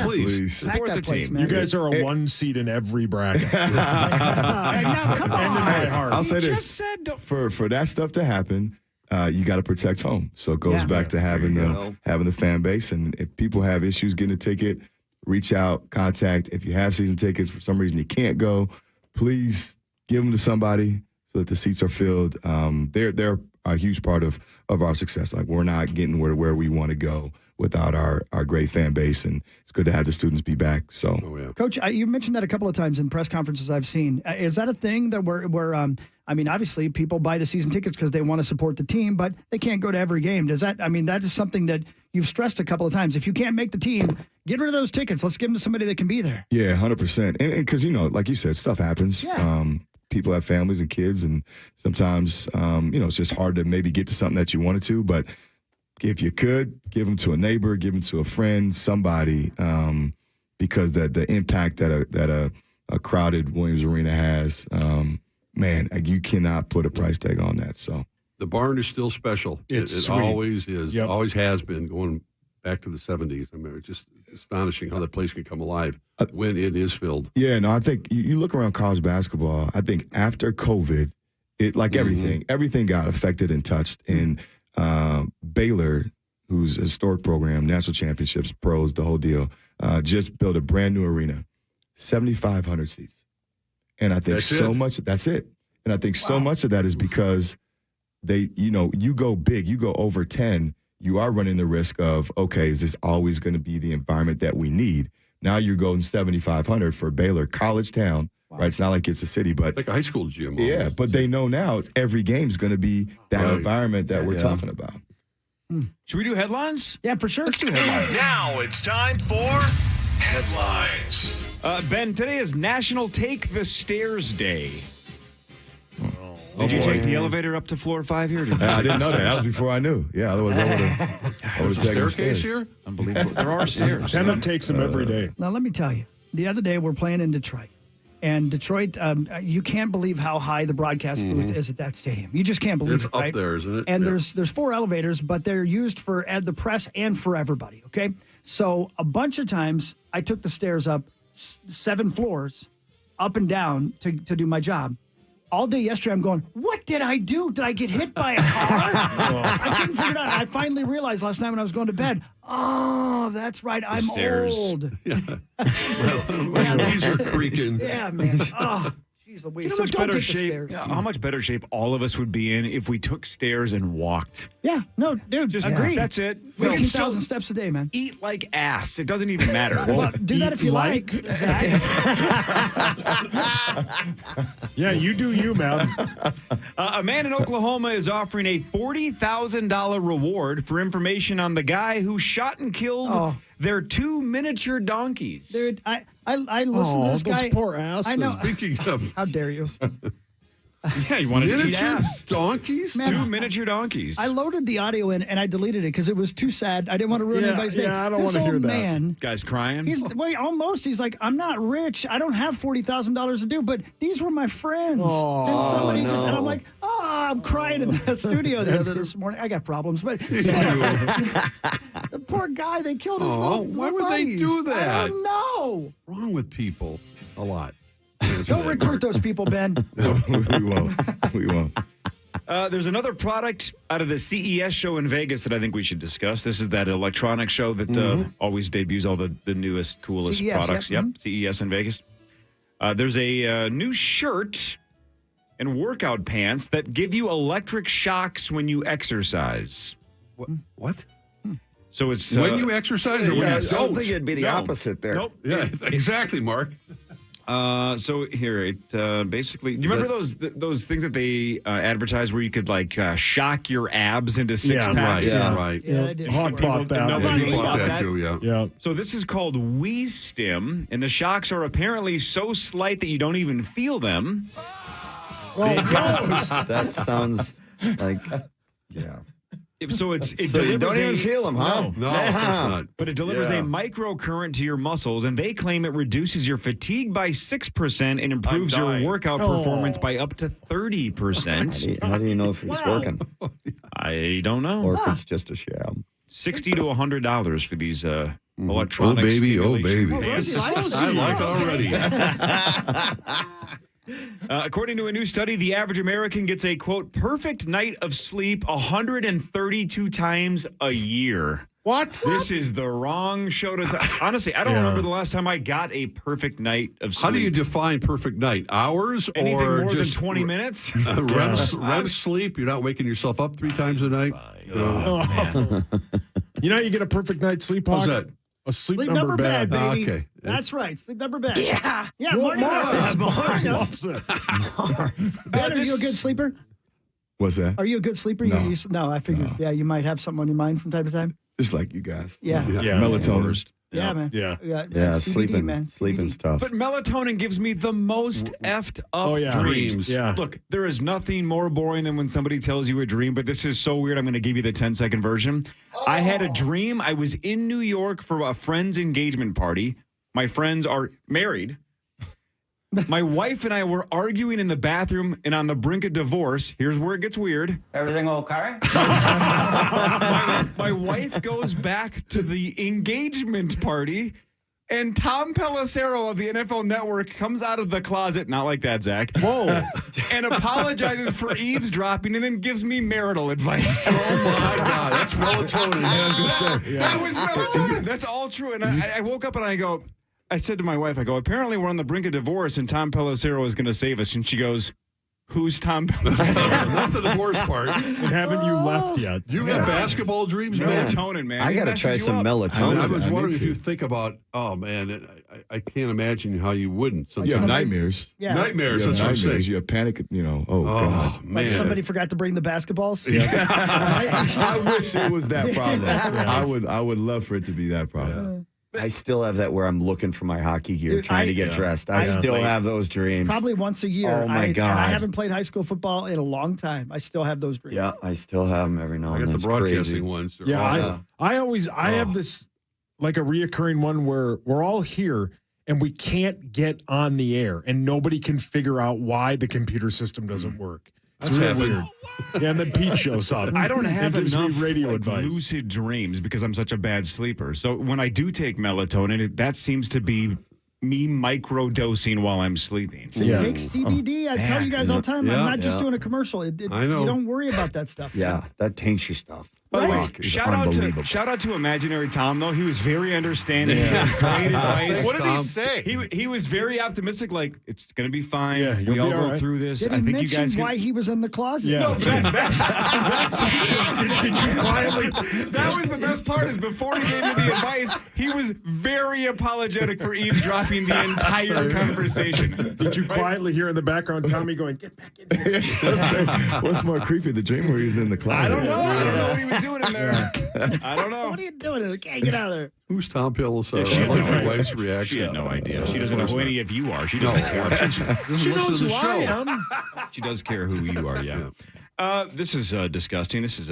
S5: Please.
S4: Support the team.
S8: You guys are a one seed in every bracket.
S4: Now, come on.
S8: And in my heart.
S5: I'll say this. For that stuff to happen, you got to protect home. So it goes back to having the fan base. And if people have issues getting a ticket, reach out, contact. If you have season tickets, for some reason you can't go, please give them to somebody so that the seats are filled. They're a huge part of our success. Like we're not getting where we want to go without our great fan base, and it's good to have the students be back. So,
S4: Coach, you mentioned that a couple of times in press conferences I've seen. Is that a thing that where I mean, obviously, people buy the season tickets because they want to support the team, but they can't go to every game. That is something that you've stressed a couple of times. If you can't make the team, get rid of those tickets. Let's give them to somebody that can be there.
S5: Yeah, 100%. And because, like you said, stuff happens.
S4: Yeah.
S5: People have families and kids, and sometimes, it's just hard to maybe get to something that you wanted to. But if you could, give them to a neighbor, give them to a friend, somebody, because the impact that a crowded Williams Arena has, man, you cannot put a price tag on that. So
S7: the barn is still special. It always is.
S8: Yep.
S7: Always has been, going back to the 70s. I mean, it's just astonishing how that place can come alive when it is filled.
S5: Yeah, no, I think you look around college basketball, I think after COVID, everything got affected and touched. And Baylor, who's a historic program, national championships, pros, the whole deal, just built a brand new arena, 7,500 seats. And I think that's it. And I think so much of that is because you go big, you go over 10, you are running the risk of, okay, is this always going to be the environment that we need? Now you're going 7,500 for Baylor, college town, right? It's not like it's a city, but
S7: like a high school gym.
S5: Yeah,
S7: Almost.
S5: but they know now every game's going to be that environment that we're talking about.
S6: Should we do headlines?
S4: Yeah, for sure.
S6: Let's do headlines.
S3: Now it's time for headlines.
S6: Ben, today is National Take the Stairs Day. Did you take the elevator up to floor 5 here?
S5: I didn't know that. That was before I knew. Yeah, otherwise I would have taken the
S7: Staircase
S5: stairs.
S7: here?
S6: Unbelievable. There are stairs.
S8: Kenneth takes them every day.
S4: Now, let me tell you, the other day we're playing in Detroit. And Detroit, you can't believe how high the broadcast booth is at that stadium. You just can't believe
S7: It's
S4: it,
S7: up
S4: right?
S7: there, isn't it?
S4: And
S7: Yeah.
S4: there's 4 elevators, but they're used for the press and for everybody, okay? So a bunch of times I took the stairs up 7 floors, up and down to do my job. All day yesterday, I'm going, what did I do? Did I get hit by a car? I couldn't figure it out. I finally realized last night when I was going to bed, oh, that's right, I'm
S6: stairs.
S4: old.
S7: My knees are creaking.
S4: Yeah, man. Oh, jeez Louise. So don't take the stairs.
S6: How much better shape all of us would be in if we took stairs and walked.
S4: Yeah, no, dude,
S6: Just
S4: agreed.
S6: That's it.
S4: We
S6: can
S4: 2,000 steps a day, man.
S6: eat like ass. It doesn't even matter.
S4: Well, do that if you like, Zach.
S8: Yeah, you do you, man.
S6: A man in Oklahoma is offering a $40,000 reward for information on the guy who shot and killed their 2 miniature donkeys.
S4: Dude, I listen to this guy.
S8: Those poor asses.
S4: I know.
S7: Speaking of
S4: How dare you?
S6: Yeah, you wanted to eat
S7: miniature
S6: ass.
S7: donkeys?
S4: Man,
S6: 2 miniature donkeys.
S4: I loaded the audio in and I deleted it because it was too sad. I didn't want to ruin anybody's day.
S8: Yeah, I don't
S4: this
S8: want to hear
S4: old
S8: that.
S4: man,
S6: Guy's crying.
S4: he's like, I'm not rich. I don't have $40,000 to do, but these were my friends. And somebody and I'm like, I'm crying in the studio this morning. I got problems, but the poor guy, they killed his little
S7: why would they
S4: buddies.
S7: do that?
S4: I don't know.
S7: Wrong with people a lot.
S4: Don't recruit those people, Ben.
S5: No, we won't. We won't.
S6: There's another product out of the CES show in Vegas that I think we should discuss. This is that electronic show that always debuts all the newest, coolest
S4: CES,
S6: products.
S4: yep.
S6: CES in Vegas. There's a new shirt and workout pants that give you electric shocks when you exercise.
S7: What?
S6: So it's
S7: When you exercise or when you
S2: I
S7: don't?
S2: don't think it'd be the
S6: No.
S2: opposite there.
S6: Nope.
S7: Yeah, exactly, Mark.
S6: So here it basically. Do you remember those things that they advertise where you could like shock your abs into six
S8: Yeah,
S6: packs?
S7: Right.
S4: Yeah, I did.
S8: Hog bought that.
S6: Nobody
S7: People
S6: bought
S7: bought that
S6: that.
S7: too, yeah.
S8: Yeah.
S6: So this is called WeStim, and the shocks are apparently so slight that you don't even feel them.
S2: That sounds like, yeah.
S6: So it
S2: So you don't even feel them, huh?
S7: No, of course not.
S6: But it delivers a microcurrent to your muscles, and they claim it reduces your fatigue by 6% and improves your workout performance by up to 30%.
S2: How do you know if he's working
S6: I don't know.
S2: or if it's just a sham?
S6: $60 to $100 for these electronic
S7: Oh, baby.
S6: stimulation pants.
S4: Rosie likes it.
S7: I like it already.
S6: According to a new study, the average American gets a, quote, perfect night of sleep 132 times a year.
S8: What?
S6: This is the wrong show to honestly, I don't remember the last time I got a perfect night of sleep.
S7: How do you define perfect night? Hours
S6: Anything
S7: or
S6: more
S7: just
S6: than 20 minutes?
S7: REM sleep? You're not waking yourself up 3 times a night?
S6: Oh, man.
S8: You know how you get a perfect night's sleep, Hawk?
S7: How's that?
S8: A sleep,
S4: Sleep number bed, baby.
S7: Okay.
S4: That's right. Sleep number bed.
S16: Yeah.
S4: Yeah,
S8: Well,
S4: Marty
S8: Mars
S4: knows.
S8: loves it.
S4: Ben, are you a good sleeper?
S5: What's that?
S4: Are you a good sleeper?
S5: No.
S4: No, I figured.
S5: No.
S4: Yeah, you might have something on your mind from time to time.
S5: Just like you guys.
S4: Yeah.
S5: Melatonin.
S4: Yeah, man.
S8: Yeah.
S4: CBD, man.
S2: Sleeping's tough.
S6: But melatonin gives me the most effed up dreams.
S8: Yeah.
S6: Look, there is nothing more boring than when somebody tells you a dream, but this is so weird. I'm going to give you the 10-second version. I had a dream. I was in New York for a friend's engagement party. My friends are married. My wife and I were arguing in the bathroom and on the brink of divorce. Here's where it gets weird.
S21: Everything okay?
S6: My wife goes back to the engagement party, and Tom Pelissero of the NFL Network comes out of the closet, not like that, Zach.
S8: Whoa.
S6: And apologizes for eavesdropping and then gives me marital advice.
S7: Oh my God, that's melatonin.
S6: That was melatonin. That's all true. And I woke up and I said to my wife, apparently we're on the brink of divorce and Tom Pelissero is going to save us. And she goes, who's Tom Pelissero?
S7: Not the divorce part.
S8: And haven't you left yet?
S7: You have basketball dreams, man?
S6: Melatonin, man.
S2: I got to try some melatonin.
S7: I was wondering if you think about, oh, man, I can't imagine how you wouldn't.
S5: You have nightmares.
S4: Yeah.
S7: Nightmares,
S5: You have
S7: that's what I'm saying.
S5: nightmares. You have panic, God.
S7: Man.
S4: Like somebody forgot to bring the basketballs.
S5: I wish it was that problem. I would love for it to be that problem.
S2: I still have that where I'm looking for my hockey gear,
S4: Dude,
S2: trying to get dressed. I still have those dreams.
S4: Probably once a year.
S2: Oh, my God.
S4: And I haven't played high school football in a long time. I still have those dreams.
S2: Yeah, I still have them every now
S7: I
S2: and
S7: got
S2: then.
S7: the
S2: It's
S7: broadcasting
S2: crazy.
S7: ones. They're
S8: Yeah,
S7: awesome.
S8: I have this like a reoccurring one where we're all here and we can't get on the air and nobody can figure out why the computer system doesn't work. It's
S7: That's
S8: real
S7: happened.
S8: weird. Yeah, and then Pete shows up.
S6: I don't have
S8: and gives me
S6: enough
S8: radio advice.
S6: lucid dreams because I'm such a bad sleeper. So when I do take melatonin, that seems to be me microdosing while I'm sleeping.
S4: Take CBD. I tell you guys all the time.
S7: Yeah.
S4: I'm not just doing a commercial.
S7: I know.
S4: You don't worry about that stuff.
S2: Yeah, that taints your stuff.
S6: By the way,
S2: Rock is
S6: shout
S2: unbelievable.
S6: out to Imaginary Tom, though. He was very understanding. He had great advice.
S1: What did he say?
S6: He was very optimistic, like, it's going to be fine.
S8: Yeah, you'll
S6: we all
S8: be
S6: go
S8: all right.
S6: through this.
S4: Did
S6: I
S4: he
S6: think you
S4: mention
S6: guys
S4: why he was in the closet?
S8: Yeah.
S6: No, did you quietly? That was the best part. Is before he gave me the advice, he was very apologetic for eavesdropping the entire conversation.
S8: Did you quietly hear in the background Tommy going, get back in here?
S5: What's more creepy, the dream where he was in the
S6: I
S5: closet?
S6: don't know. I don't know what he was doing in there. I don't know.
S4: What are you doing? Okay, get out of there.
S7: Who's Tom Pelissero?
S6: Yeah, she
S7: I
S6: had
S7: like
S6: no
S7: my
S6: idea.
S7: wife's reaction.
S6: She had no idea. She doesn't know who any of you are. She
S7: No,
S6: doesn't care.
S7: she doesn't listen to the show.
S6: She does care who you are, yeah. This is disgusting. This is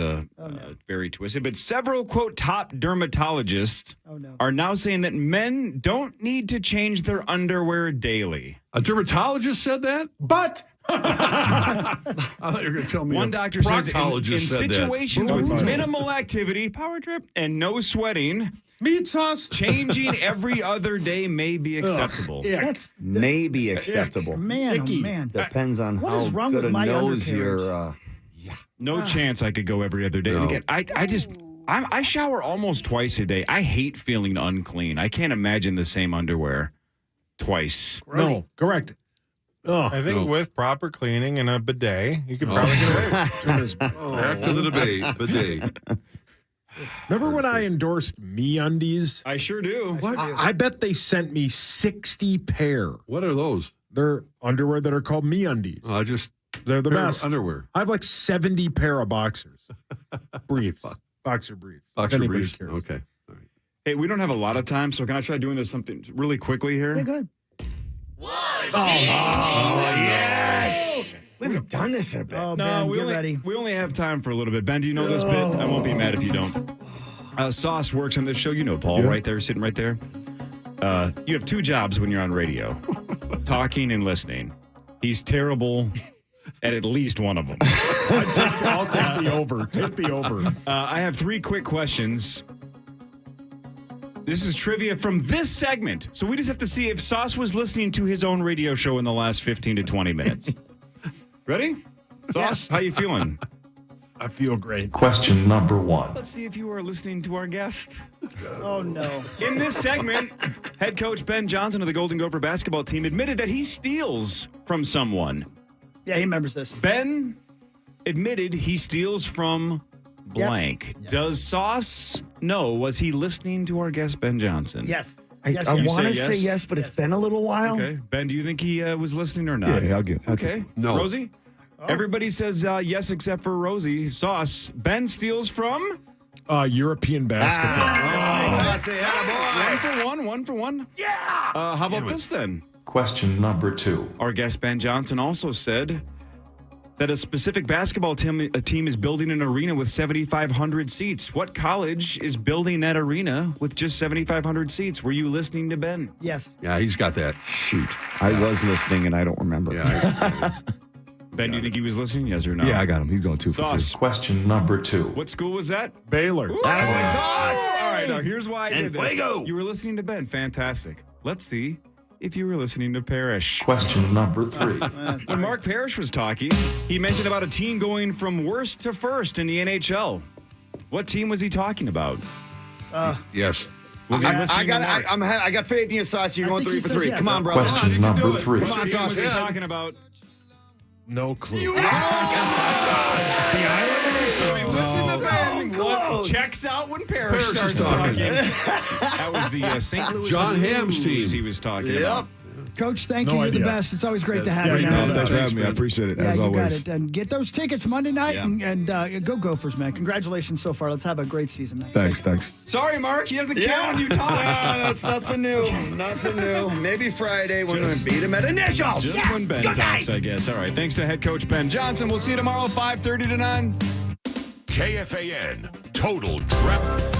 S6: very twisted. But several, quote, top dermatologists are now saying that men don't need to change their underwear daily.
S7: A dermatologist said that?
S8: But
S7: I thought you were going to tell me
S6: One
S7: a
S6: doctor says in
S7: proctologist said
S6: situations
S7: that.
S6: with minimal activity, power trip, and no sweating,
S8: meat sauce,
S6: changing every other day may be acceptable.
S4: That's
S2: Maybe acceptable.
S4: man, oh man.
S2: Depends on
S4: What
S2: how
S4: is wrong
S2: good
S4: with
S2: a
S4: my
S2: nose
S4: undercarriage?
S2: you're.
S6: No chance I could go every other day.
S7: No.
S6: Again, I shower almost twice a day. I hate feeling unclean. I can't imagine the same underwear twice.
S8: no, correct. Oh,
S1: I think with proper cleaning and a bidet, you could probably get away with it.
S7: Back to the debate. Bidet.
S8: remember when I endorsed MeUndies?
S6: I sure do.
S8: I bet they sent me 60 pair.
S7: What are those?
S8: They're underwear that are called MeUndies. They're the
S7: pair of
S8: best.
S7: underwear.
S8: I have like 70 pair of boxers. Briefs. Boxer briefs.
S7: Boxer
S8: if anybody
S7: briefs.
S8: cares.
S7: Okay.
S6: Hey, we don't have a lot of time, so can I try doing this something really quickly here?
S4: Yeah, go ahead.
S2: Yes! We haven't done this in a bit.
S4: Oh,
S6: No,
S4: Ben,
S6: we
S4: get ready.
S6: only have time for a little bit. Ben, do you know this bit? I won't be mad if you don't. Sauce works on this show. You know Paul right there, sitting right there. You have two jobs when you're on radio, talking and listening. He's terrible at least one of them.
S8: I'll take the over. Take the over.
S6: I have three quick questions. This is trivia from this segment. So we just have to see if Sauce was listening to his own radio show in the last 15 to 20 minutes. Ready? Sauce, how you feeling?
S8: I feel great.
S22: Question number 1.
S6: Let's see if you are listening to our guest.
S4: Oh, no.
S6: In this segment, head coach Ben Johnson of the Golden Gopher basketball team admitted that he steals from someone.
S4: Yeah, he remembers this.
S6: Ben admitted he steals from blank. Does Sauce know? Was he listening to our guest, Ben Johnson?
S4: Yes.
S2: I want to say yes, but it's been a little while.
S6: Okay. Ben, do you think he was listening or not?
S5: Yeah, I'll give.
S6: Okay.
S7: No.
S6: Rosie? Everybody says yes except for Rosie. Sauce. Ben steals from?
S8: European basketball.
S6: One for one. Yeah! How about this then?
S19: Question number 2.
S6: Our guest, Ben Johnson, also said that a specific basketball team is building an arena with 7,500 seats. What college is building that arena with just 7,500 seats? Were you listening to Ben?
S4: Yes.
S7: Yeah, he's got that.
S2: Shoot. I was listening and I don't remember.
S7: Yeah.
S6: Ben, do you think he was listening? Yes or no?
S5: Yeah, I got him. He's going 2 for 2.
S6: Sauce.
S19: Question number 2.
S6: What school was that?
S8: Baylor.
S6: All right, now here's why I did this.
S2: Fuego.
S6: You were listening to Ben. Fantastic. Let's see if you were listening to Parrish.
S19: Question number 3.
S6: When Mark Parrish was talking, he mentioned about a team going from worst to first in the NHL. What team was he talking about?
S7: Yes.
S6: Was he
S2: I
S6: listening to Mark?
S2: got faith in you, Sauce. You're going 3 for 3.
S4: yes.
S2: Come on, brother.
S19: Question number 3.
S2: Come on,
S6: What team
S2: Sauce.
S6: was he talking about?
S8: No clue.
S6: So he listened to Ben. What checks out when Parrish starts talking. That was the St. Louis
S7: John
S6: Blues
S7: Ham's team.
S6: he was talking about.
S4: Coach, thank
S8: No
S4: you. You're the
S8: idea.
S4: best. It's always great to have you.
S5: No,
S4: man.
S5: thanks for having me. I appreciate it,
S4: Yeah,
S5: as
S4: you
S5: always.
S4: got it. And get those tickets Monday night
S6: Yeah.
S4: and go Gophers, man. Congratulations so far. Let's have a great season, man.
S5: Thanks.
S6: Sorry, Mark. He doesn't care when you talk.
S2: That's nothing new. Nothing new. Maybe Friday when we beat him at initials.
S6: Just when Ben talks, I guess. All right. Thanks to head coach Ben Johnson. We'll see you tomorrow, 5:30 to 9.
S3: KFAN Total Trap